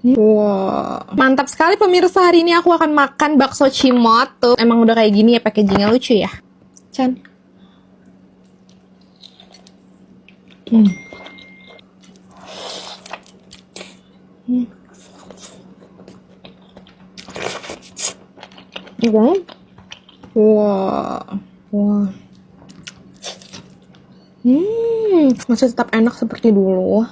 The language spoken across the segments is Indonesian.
Wow, mantap sekali pemirsa. Hari ini aku akan makan bakso cimot tuh. Emang udah kayak gini ya, packagingnya lucu ya. Chan. Gimana? Wah, wah. Masih tetap enak seperti dulu.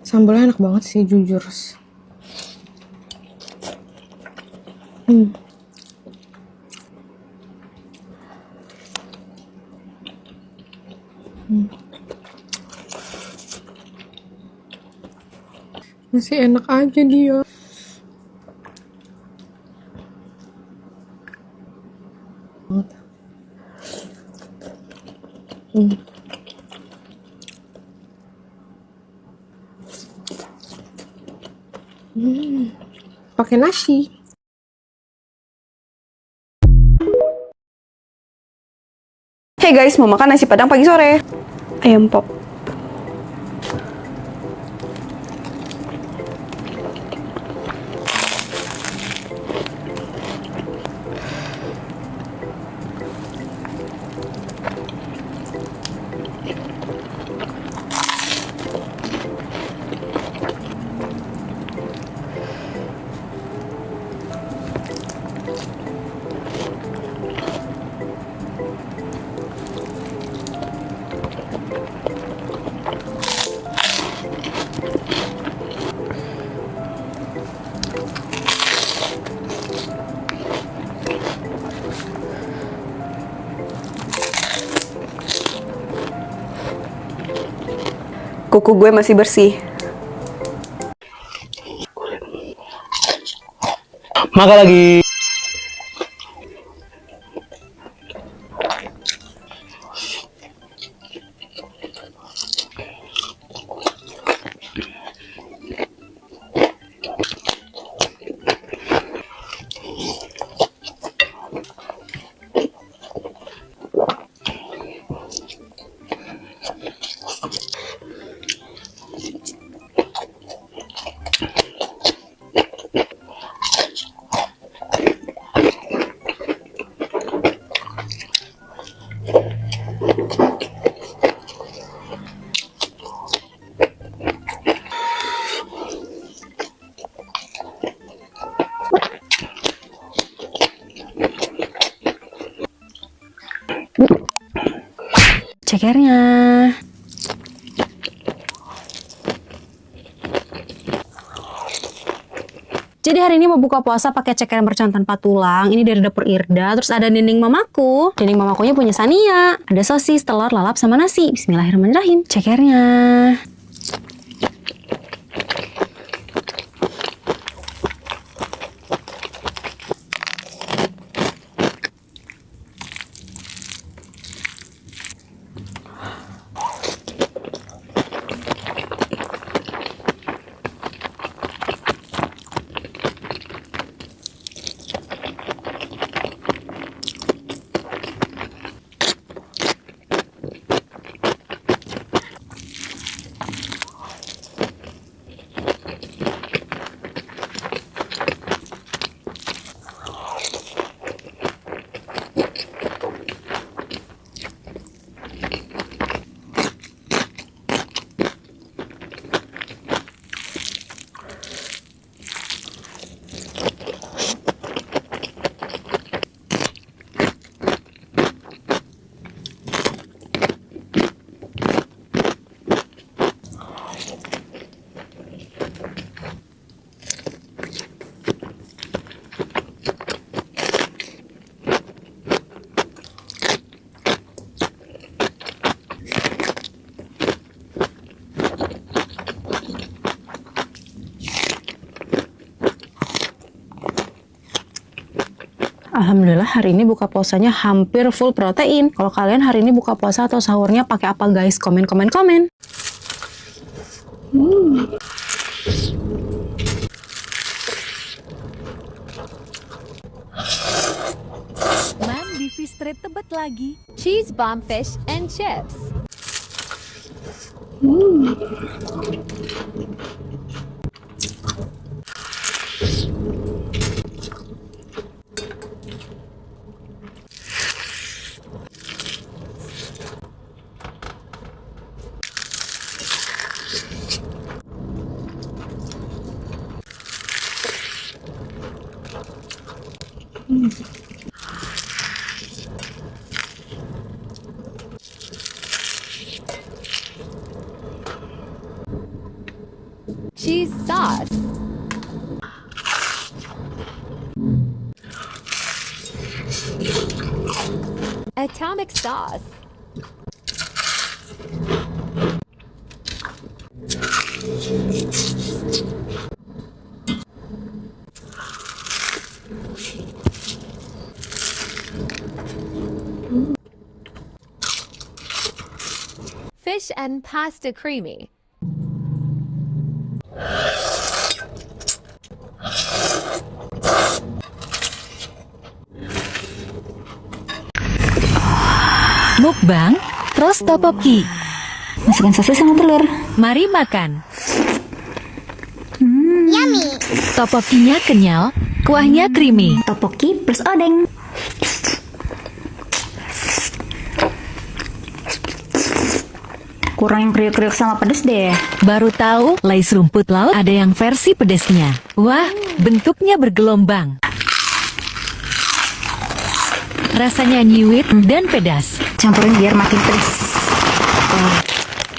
Sambalnya enak banget sih, jujur. Masih enak aja dia. Pakai nasi. Hey guys, mau makan nasi padang pagi sore. Ayam pop. Kuku gue masih bersih. Makan lagi. Cekernya. Jadi hari ini mau buka puasa pakai ceker yang bercon tanpa tulang. Ini dari dapur Irda. Terus ada dinding mamaku. Dinding mamakunya punya Sania. Ada sosis, telur, lalap, sama nasi. Bismillahirrahmanirrahim. Cekernya. Alhamdulillah hari ini buka puasanya hampir full protein. Kalau kalian hari ini buka puasa atau sahurnya pakai apa guys? Komen. Mandi Beefy Street Tebet lagi. Cheese bomb fish and chips. Cheese sauce. Atomic sauce. Fish and pasta creamy. Mukbang, roast tteokbokki. Masukkan sosis sama telur. Mari makan. Yummy. Tteokbokkinya kenyal, kuahnya creamy. Tteokbokki plus odeng. Kurang yang kriuk-kriuk sama pedes deh. Baru tahu, lais rumput laut ada yang versi pedesnya. Wah, bentuknya bergelombang. Rasanya nyiwit dan pedas. Campurin biar makin pedes.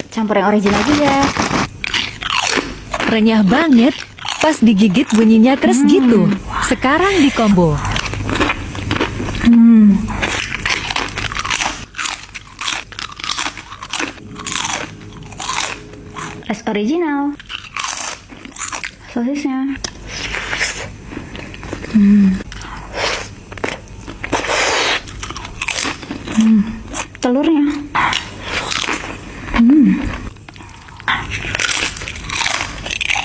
Campur yang original juga. Renyah banget. Pas digigit bunyinya keras gitu. Sekarang di combo. Es original. Sosisnya. Telurnya.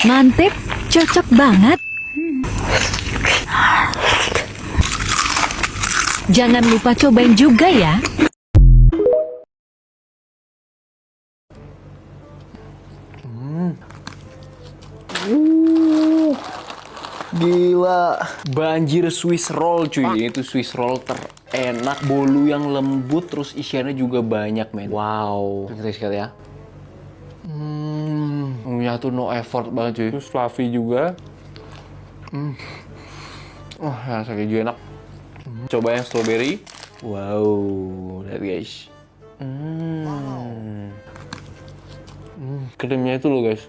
Mantep, cocok banget. Jangan lupa cobain juga ya. Gila, banjir Swiss roll cuy. Ini tuh Swiss roll terenak, bolu yang lembut, terus isiannya juga banyak men. Wow, kita sekali ya. Punya tuh no effort banget cuy. Terus fluffy juga. Wah, rasa keju enak. Coba yang strawberry. Wow, lihat guys. Krimnya itu loh guys.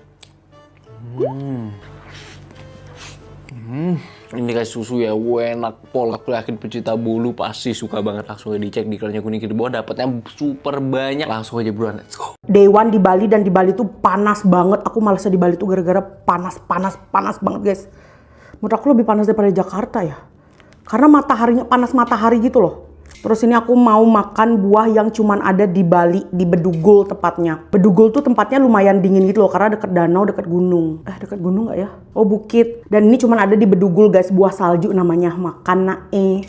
Ini guys susu ya, enak pol. Aku yakin pecinta bolu pasti suka banget. Langsung aja dicek di keranjang kuning di bawah, dapatnya super banyak. Langsung aja buruan, let's go. Day one di Bali, dan di Bali tuh panas banget. Aku malesnya di Bali tuh gara-gara panas banget guys. Menurut aku lebih panas daripada Jakarta ya. Karena mataharinya panas matahari gitu loh. Terus ini aku mau makan buah yang cuman ada di Bali, di Bedugul tepatnya. Bedugul tuh tempatnya lumayan dingin gitu loh, karena deket danau, deket gunung. Deket gunung nggak ya? Oh, bukit. Dan ini cuman ada di Bedugul guys, buah salju namanya. Makan nae.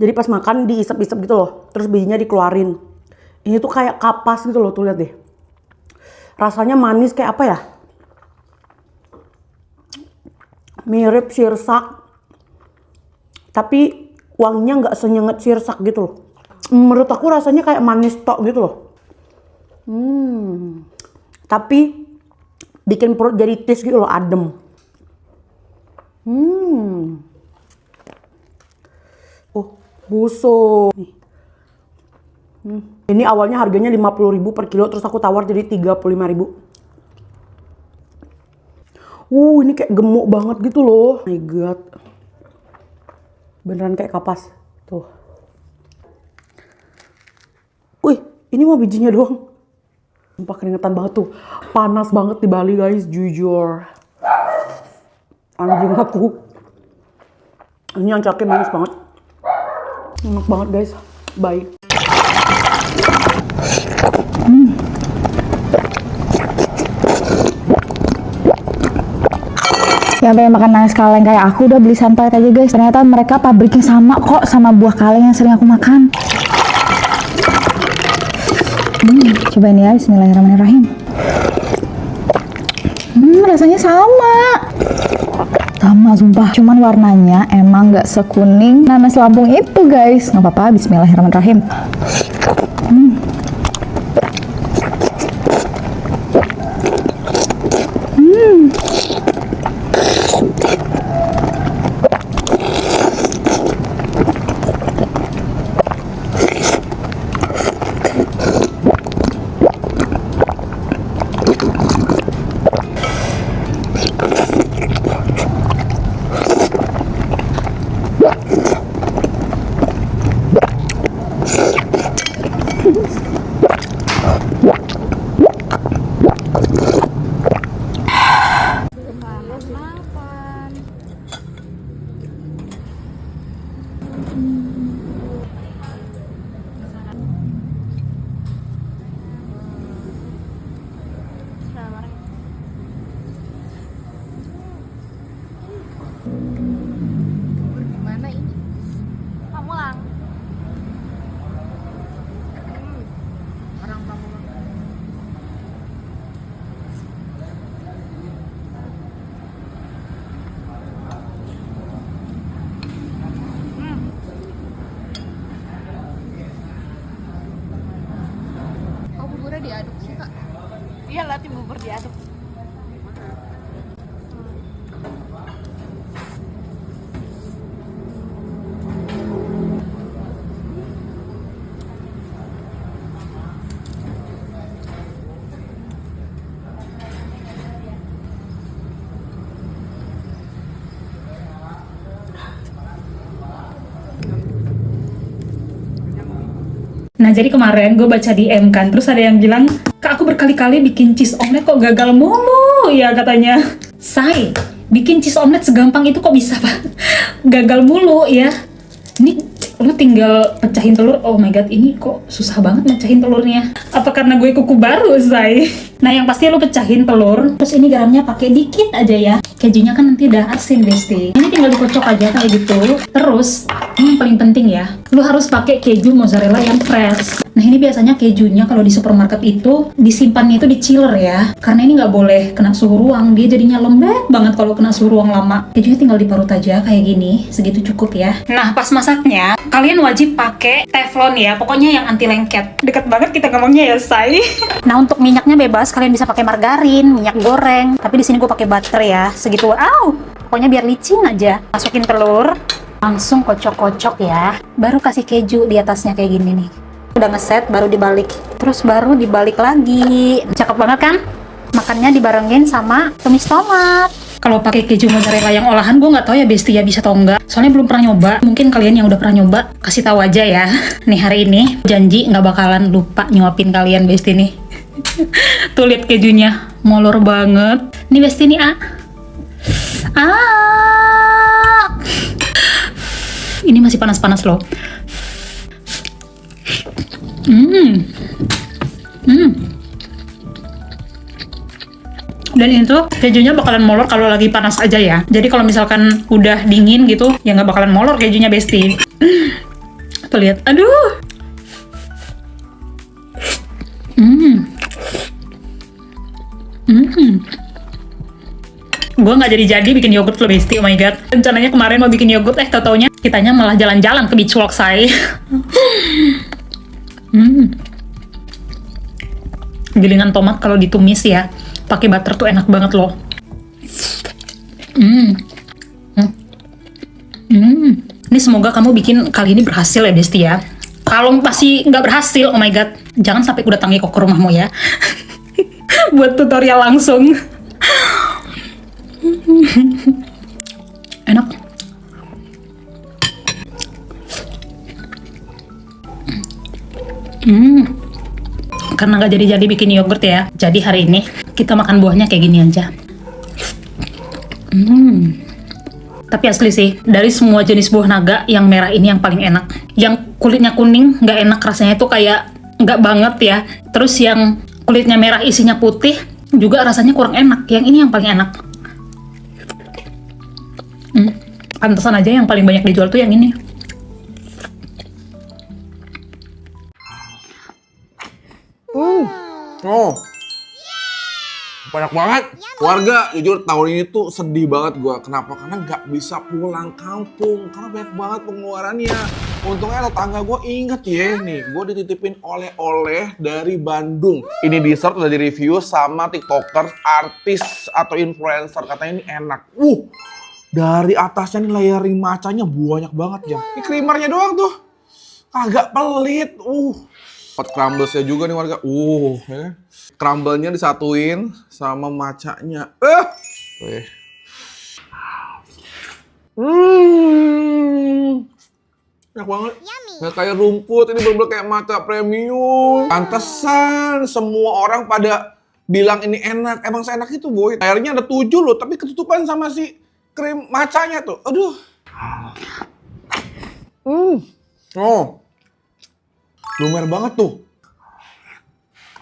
Jadi pas makan diisep-isep gitu loh, terus bijinya dikeluarin. Ini tuh kayak kapas gitu loh, tuh lihat deh. Rasanya manis kayak apa ya? Mirip sirsak, tapi wanginya nggak senyenget sirsak gitu loh. Menurut aku rasanya kayak manis tok gitu loh. Tapi bikin perut jadi tis gitu loh, adem. Oh, busuk. Ini awalnya harganya 50.000 per kilo, terus aku tawar jadi 35.000. Ini kayak gemuk banget gitu loh. Oh my god. Beneran kayak kapas. Tuh. Wih, ini mah bijinya doang. Sumpah keringetan banget tuh. Panas banget di Bali guys, jujur. Anjing aku. Ini yang cakep manis banget. Enak banget guys. Bye. Yang pengen makan nasi kaleng kayak aku udah beli santai aja guys. Ternyata mereka pabriknya sama kok sama buah kaleng yang sering aku makan. Cobain ya, bismillahirrahmanirrahim. Rasanya sama. Sama sumpah. Cuman warnanya emang gak sekuning nanas Lampung itu guys. Gak apa-apa, bismillahirrahmanirrahim. Iyalah, tim bubur diaduk. Nah, jadi kemarin gue baca DM kan, terus ada yang bilang, Kak, aku berkali-kali bikin cheese omelet kok gagal mulu, ya katanya. Say, bikin cheese omelet segampang itu kok bisa, Pak? Gagal mulu, ya. Ini lu tinggal pecahin telur, oh my god, ini kok susah banget mecahin telurnya. Apa karena gue kuku baru, Say? Nah, yang pasti lu pecahin telur, terus ini garamnya pakai dikit aja ya. Kejunya kan nanti udah asin, Besti. Ini tinggal dikocok aja kayak gitu. Terus, ini yang paling penting ya, lu harus pakai keju mozzarella yang fresh. Nah, ini biasanya kejunya kalau di supermarket itu disimpannya itu di chiller ya, karena ini nggak boleh kena suhu ruang, dia jadinya lembek banget kalau kena suhu ruang lama. Kejunya tinggal diparut aja kayak gini, segitu cukup ya. Nah, pas masaknya kalian wajib pakai teflon ya, pokoknya yang anti lengket. Deket banget kita ngomongnya ya, Say. Nah, untuk minyaknya bebas, kalian bisa pakai margarin, minyak goreng, tapi di sini gue pakai butter ya, segitu. Pokoknya biar licin aja. Masukin telur, langsung kocok-kocok ya, baru kasih keju di atasnya kayak gini nih. Udah ngeset, baru dibalik, terus baru dibalik lagi. Cakep banget kan? Makannya dibarengin sama tumis tomat. Kalau pakai keju mozzarella yang olahan, gue nggak tahu ya Besti ya bisa atau enggak. Soalnya belum pernah nyoba. Mungkin kalian yang udah pernah nyoba kasih tahu aja ya. Nih, hari ini janji nggak bakalan lupa nyuapin kalian Besti nih. Tuh lihat kejunya, molor banget. Nih Besti nih, ini masih panas-panas loh. Dan itu kejunya bakalan molor kalau lagi panas aja ya. Jadi kalau misalkan udah dingin gitu, ya nggak bakalan molor kejunya Besti. Tuh lihat, aduh. Gue nggak jadi bikin yogurt loh Besti, oh my god. Rencananya kemarin mau bikin yogurt, tau-taunya kitanya malah jalan-jalan ke beach walk, Say. Gilingan tomat kalau ditumis ya, pakai butter tuh enak banget loh. Ini semoga kamu bikin kali ini berhasil ya Besti ya. Kalau pasti nggak berhasil, oh my god, jangan sampai ku datangi kok ke rumahmu ya. Buat tutorial langsung. Enak. Karena nggak jadi bikin yogurt ya, jadi hari ini kita makan buahnya kayak gini aja. Tapi asli sih, dari semua jenis buah naga, yang merah ini yang paling enak. Yang kulitnya kuning nggak enak, rasanya tuh kayak nggak banget ya. Terus yang kulitnya merah isinya putih juga rasanya kurang enak. Yang ini yang paling enak. Pantesan aja yang paling banyak dijual tuh yang ini. Oh, banyak banget. Warga, jujur tahun ini tuh sedih banget gue. Kenapa? Karena nggak bisa pulang kampung. Karena banyak banget pengeluarannya. Untungnya tetangga gue inget ya nih, gue dititipin oleh-oleh dari Bandung. Ini dessert udah di-review sama tiktokers, artis atau influencer. Katanya ini enak. Dari atasnya nih layering macanya banyak banget ya. Ini creamernya doang tuh. Kagak pelit. Dapat crumblesnya juga nih warga. Ya. Crumble-nya disatuin sama macanya. Enak banget. Nggak kayak rumput, ini bener-bener kayak matcha premium. Pantesan semua orang pada bilang ini enak. Emang seenak itu boy. Layarnya ada 7 loh, tapi ketutupan sama si krim macanya tuh. Aduh. Lumer banget tuh.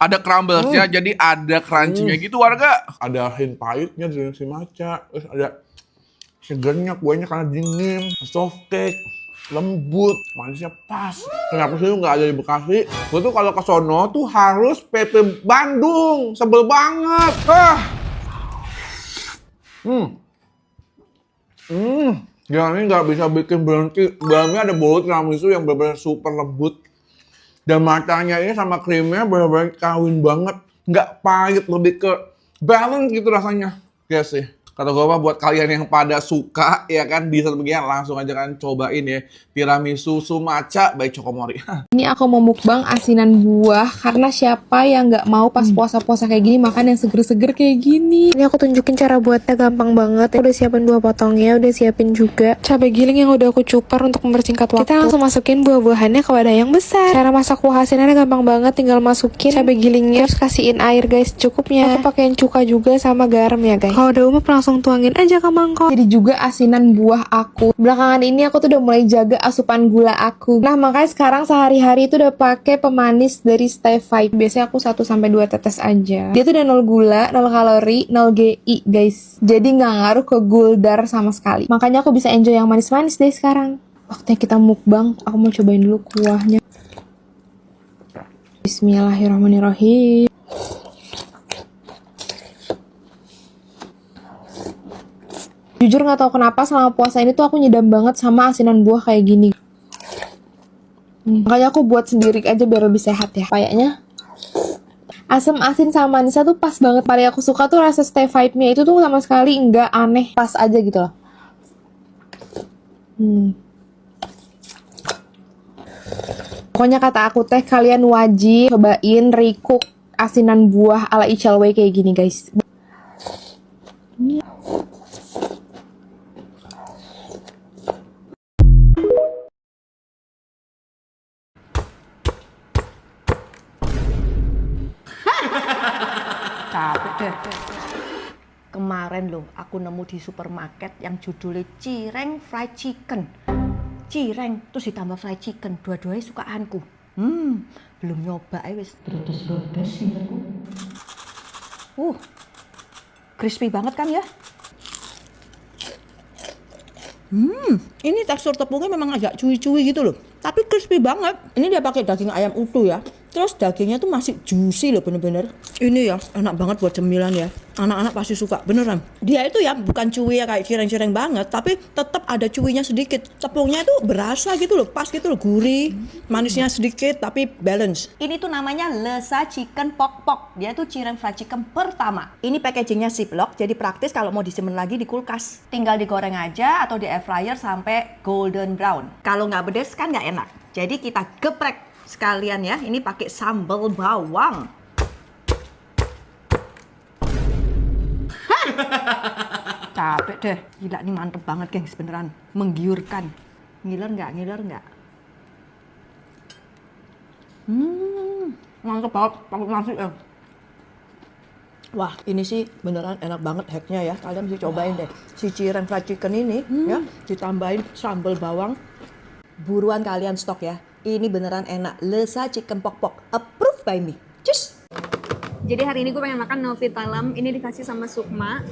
Ada crumblesnya, jadi ada crunchy-nya gitu warga. Ada hint pahitnya dari si matcha. Terus ada segernya, kuenya karena dingin. Soft cake, lembut, manisnya pas. Kenapa sih nggak ada di Bekasi? Gue tuh kalau ke sono tuh harus PP Bandung. Sebel banget. Jangan ini nggak bisa bikin berhenti. Dalamnya ada bolu tiramisu yang benar-benar super lembut. Dan matanya ini sama krimnya benar-benar kawin banget. Nggak pahit, lebih ke balance gitu rasanya. Guys sih. Kata gue buat kalian yang pada suka ya kan dessert begini langsung aja kan cobain ya tiramisu matcha by Chokomori. Ini aku mau mukbang asinan buah karena siapa yang nggak mau pas puasa-puasa kayak gini makan yang seger-seger kayak gini. Ini aku tunjukin cara buatnya gampang banget. Udah siapin buah potongnya, udah siapin juga cabai giling yang udah aku cupar untuk mempersingkat waktu. Kita langsung masukin buah-buahannya ke wadah yang besar. Cara masak buah asinannya gampang banget, tinggal masukin cabai gilingnya terus kasihin air guys cukupnya. Aku pakein cuka juga sama garam ya guys. Kalau udah umep langsung tuangin aja ke mangkok. Jadi juga asinan buah aku. Belakangan ini aku tuh udah mulai jaga asupan gula aku. Nah makanya sekarang sehari-hari itu udah pakai pemanis dari Stay Five. Biasanya aku 1-2 tetes aja. Dia tuh udah 0 gula, 0 kalori, 0 GI guys. Jadi nggak ngaruh ke guldar sama sekali. Makanya aku bisa enjoy yang manis-manis deh sekarang. Waktunya kita mukbang. Aku mau cobain dulu kuahnya. Bismillahirrahmanirrahim. Jujur nggak tahu kenapa selama puasa ini tuh aku nyedam banget sama asinan buah kayak gini. Makanya aku buat sendiri aja biar lebih sehat ya. Kayaknya asam asin sama manisnya tuh pas banget. Paling aku suka tuh rasa Stay Five-nya itu tuh sama sekali nggak aneh, pas aja gitu loh. Pokoknya kata aku teh kalian wajib cobain recook asinan buah ala Icalway kayak gini guys. Capek deh. Kemarin loh aku nemu di supermarket yang judulnya Cireng Fried Chicken. Cireng terus ditambah fried chicken, dua-duanya sukaanku. Belum nyoba wis. Terus sih aku. Crispy banget kan ya? Ini tekstur tepungnya memang agak cuy-cuy gitu loh. Tapi crispy banget. Ini dia pakai daging ayam utuh ya. Terus dagingnya tuh masih juicy loh bener-bener. Ini ya enak banget buat cemilan ya. Anak-anak pasti suka beneran. Dia itu ya bukan cuy ya kayak cireng-cireng banget, tapi tetap ada cuinya sedikit. Tepungnya itu berasa gitu loh, pas gitu loh, gurih, manisnya sedikit tapi balance. Ini tuh namanya Lesa Chicken Pok Pok. Dia tuh cireng fried chicken pertama. Ini packagingnya ziplock, jadi praktis kalau mau disimpan lagi di kulkas. Tinggal digoreng aja atau di air fryer sampai golden brown. Kalau nggak pedes kan nggak enak. Jadi kita geprek sekalian ya. Ini pakai sambal bawang. Capek deh. Gila nih mantep banget gengs beneran. Menggiurkan. Ngiler nggak? Mantep banget. Pakai nasi ya. Wah ini sih beneran enak banget hacknya ya. Kalian mesti cobain deh. Si cireng fried chicken ini ya. Ditambahin sambal bawang. Buruan kalian stok ya. Ini beneran enak. Lesa Chicken Pok Pok. Approved by me. Cus! Jadi hari ini gue pengen makan Novitalam. Ini dikasih sama Sukma.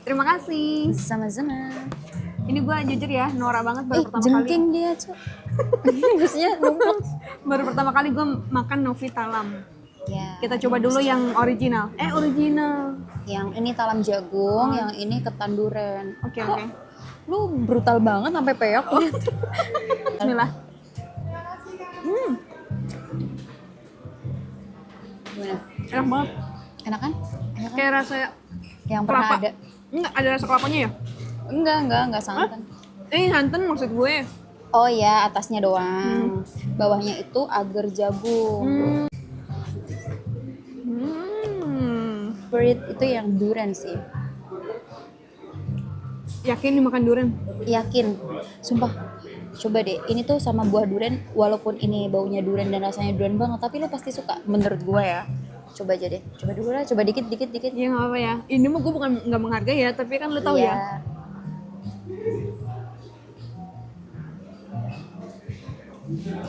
Terima kasih. Sama-sama. Ini gue jujur ya, norak banget baru pertama jengking kali. dia, Cuk. Maksudnya numpuk. Baru pertama kali gue makan Novi talam. Ya. Kita coba dulu yang original. Original. Yang ini talam jagung, yang ini ketan duren. Oke. Lu brutal banget sampai peok. Bismillah. Gimana? Enak banget. Enak kan? Enak kan? Kayak rasa Yang pernah kelapa. ada. Enggak, ada rasa kelapanya ya? Enggak santan. Ini santan maksud gue. Oh ya, atasnya doang. Bawahnya itu agar jagung. Favorit itu yang durian sih. Yakin dimakan durian? Yakin. Sumpah. Coba deh, ini tuh sama buah durian, walaupun ini baunya durian dan rasanya durian banget, tapi lo pasti suka, menurut gue ya. Coba aja deh, coba dulu lah, coba dikit. Iya nggak apa ya. Ini mah gue bukan nggak menghargai ya, tapi kan lo tahu Iya. ya.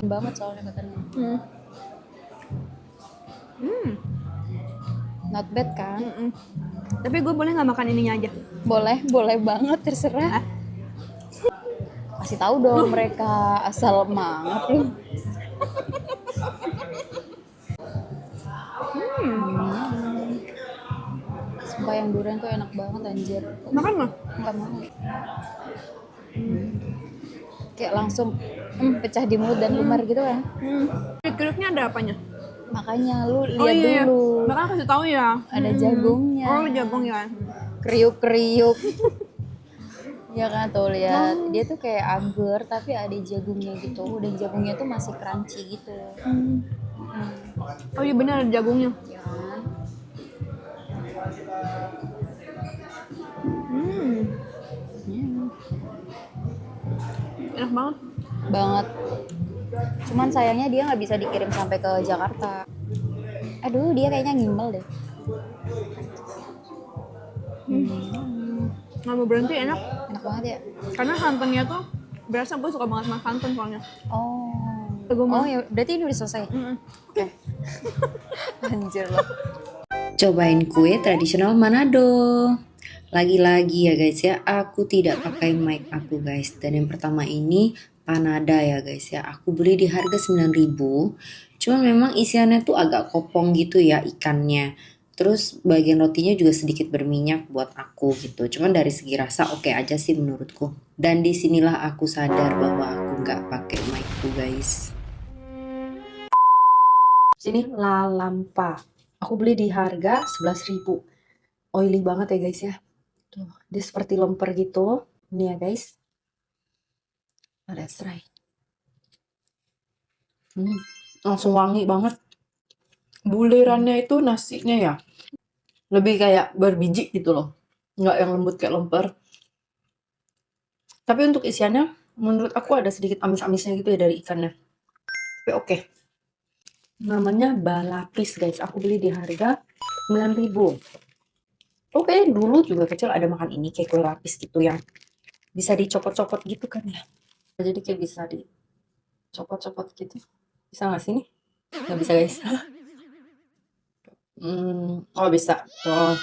Banget soalnya katanya. Not bad kan? Tapi gue boleh nggak makan ininya aja? Boleh banget, terserah. Kasih tahu dong mereka, asal semangat lu. Sumpah yang durian tuh enak banget anjir. Makan nggak? Nggak mau. Kayak langsung pecah di mulut dan lumar gitu kan. Kriuk-kriuknya ada apanya? Makanya lu lihat dulu. Makanya kasih tahu ya. Ada jagungnya. Oh jagung ya. Kriuk-kriuk. Ya kan tuh lihat. Dia tuh kayak agar tapi ada jagungnya gitu. Dan jagungnya tuh masih crunchy gitu. Oh iya benar ada jagungnya. Ya kan? Enak banget. Banget. Cuman sayangnya dia nggak bisa dikirim sampai ke Jakarta. Aduh, dia kayaknya ngimbal deh. Nggak mau berhenti, enak. Enak banget ya. Karena santannya tuh berasa, gue suka banget sama santan soalnya. Oh ya, berarti ini udah selesai. Oke. Anjir loh. Cobain kue tradisional Manado. Lagi-lagi ya guys ya, aku tidak pakai mic aku guys. Dan yang pertama ini panada ya guys ya. Aku beli di harga 9.000. Cuman memang isiannya tuh agak kopong gitu ya ikannya. Terus bagian rotinya juga sedikit berminyak buat aku gitu. Cuman dari segi rasa oke aja sih menurutku. Dan disinilah aku sadar bahwa aku nggak pakai mic tuh guys. Sini lalampa. Aku beli di harga 11.000. Oily banget ya guys ya. Tuh, dia seperti lemper gitu. Ini ya guys. Let's try. Langsung wangi banget. Bulirannya itu nasinya ya. Lebih kayak berbiji gitu loh. Nggak yang lembut kayak lemper. Tapi untuk isiannya, menurut aku ada sedikit amis-amisnya gitu ya dari ikannya. Tapi oke. Namanya balapis guys. Aku beli di harga 9.000. Oke, dulu juga kecil ada makan ini kayak kue lapis gitu yang bisa dicopot-copot gitu kan ya. Jadi kayak bisa dicopot-copot gitu. Bisa nggak sih nih? Nggak bisa guys. Oh bisa. Tuh.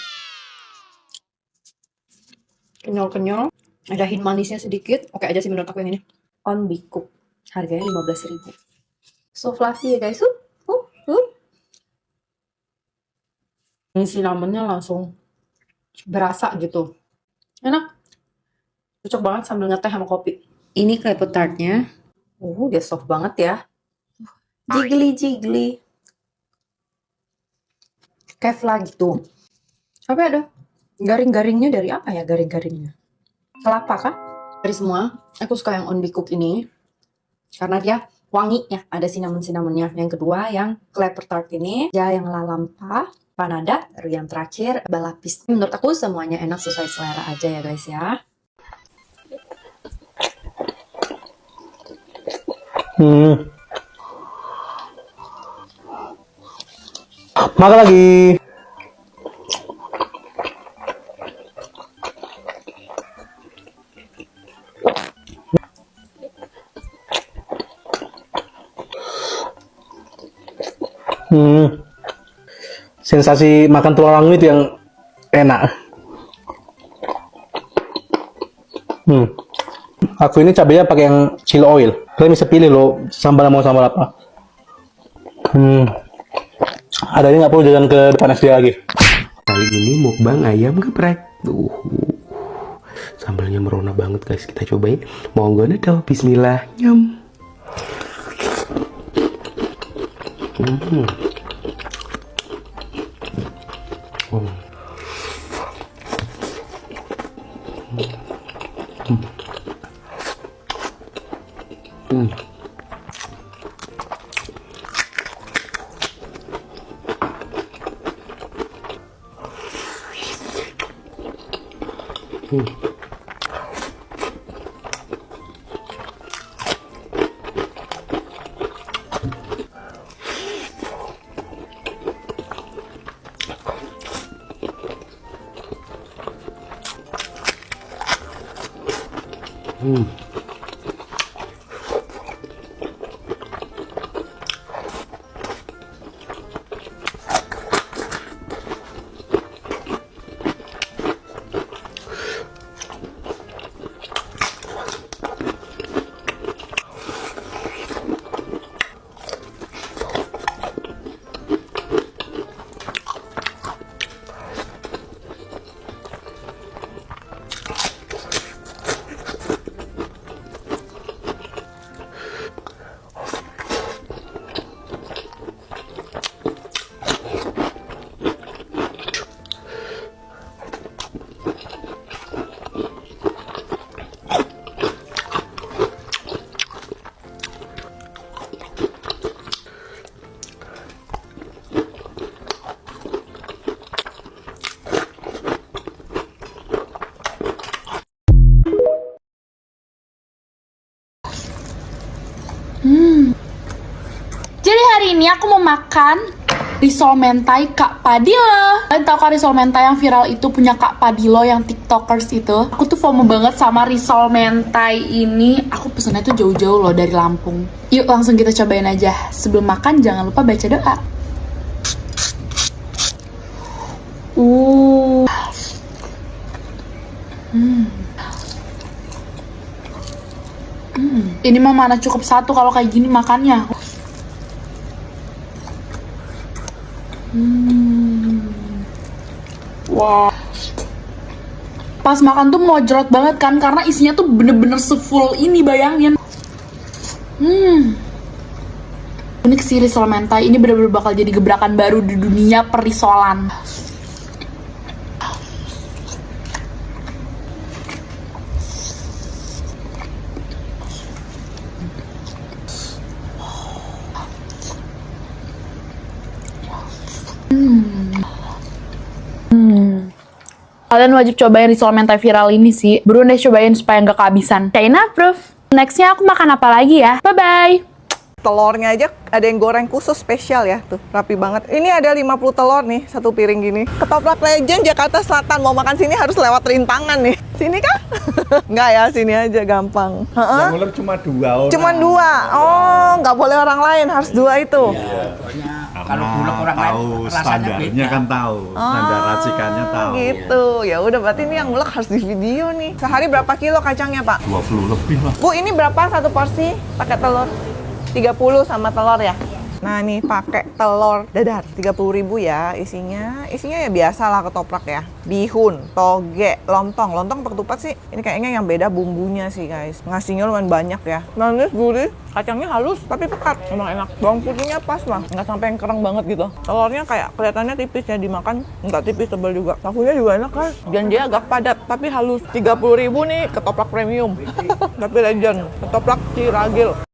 Kenyal-kenyal. Ada hint manisnya sedikit. Oke aja sih menurut aku yang ini. On Bikup. Harganya 15.000. So fluffy ya guys. Ini cinnamonnya langsung berasa gitu. Enak. Cocok banget sambil ngeteh sama kopi. Ini claypot tartnya. Dia soft banget ya. Jiggly. Kevlar gitu. Tapi ada garing-garingnya dari apa ya garing-garingnya? Kelapa kan? Dari semua, aku suka yang on Bikup ini. Karena dia wangi ya, ada cinnamon-cinnamonnya. Yang kedua yang claypot tart ini, ya yang lalampa, panada, baru yang terakhir balapis. Menurut aku semuanya enak sesuai selera aja ya guys ya. Makan lagi. Sensasi makan tulang itu yang enak. Aku ini cabenya pakai yang chili oil. Kalian bisa pilih loh, sambal mau sambal apa. Ada ini nggak perlu jalan ke depan SD lagi. Kali ini mukbang ayam geprek. Sambalnya merona banget guys. Kita cobain. Monggo dong. Bismillah. Nyam. Jadi hari ini aku mau makan risol mentai Kak Padilo. Kalian tahu kan risol mentai yang viral itu punya Kak Padilo yang tiktokers itu? Aku tuh FOMO banget sama risol mentai ini. Aku pesennya tuh jauh-jauh loh dari Lampung. Yuk langsung kita cobain aja. Sebelum makan jangan lupa baca doa. Ini mah mana cukup satu kalau kayak gini makannya. Wow. Pas makan tuh mojrot banget kan, karena isinya tuh bener-bener sefull ini, bayangin. Unik sih risol mentai, ini bener-bener bakal jadi gebrakan baru di dunia perisolan. Kalian wajib cobain risol mentai viral ini sih. Buruan deh cobain supaya nggak kehabisan. China approve. Nextnya aku makan apa lagi ya? Bye-bye. Telurnya aja ada yang goreng khusus spesial ya, tuh rapi banget. Ini ada 50 telur nih, satu piring gini. Ketoprak Legend Jakarta Selatan, mau makan sini harus lewat rintangan nih. Sini kah? Enggak ya, sini aja gampang. Yang ular cuma 2 orang. Cuma 2. Oh, nggak boleh orang lain, harus 2 itu. Kalau bulog orang tahu standarnya kan tahu, standar racikannya tahu. Gitu. Ya udah berarti ini yang ulek harus di video nih. Sehari berapa kilo kacangnya, Pak? 20 lebih lah. Bu, ini berapa satu porsi pakai telur? 30 sama telur ya? Nah nih pakai telur dadar 30.000 ya isinya. Isinya ya biasa lah ketoprak ya. Bihun, toge, lontong. Lontong atau ketupat sih? Ini kayaknya yang beda bumbunya sih guys. Ngasihnya lumayan banyak ya. Manis, gurih, kacangnya halus tapi pekat. Emang enak. Bawang putihnya pas lah, nggak sampai yang kereng banget gitu. Telurnya kayak kelihatannya tipis ya dimakan, nggak tipis tebal juga. Tahunya juga enak kan. Dan dia agak padat tapi halus. 30.000 nih ketoprak premium. Tapi legend. Ketoprak Ciragil.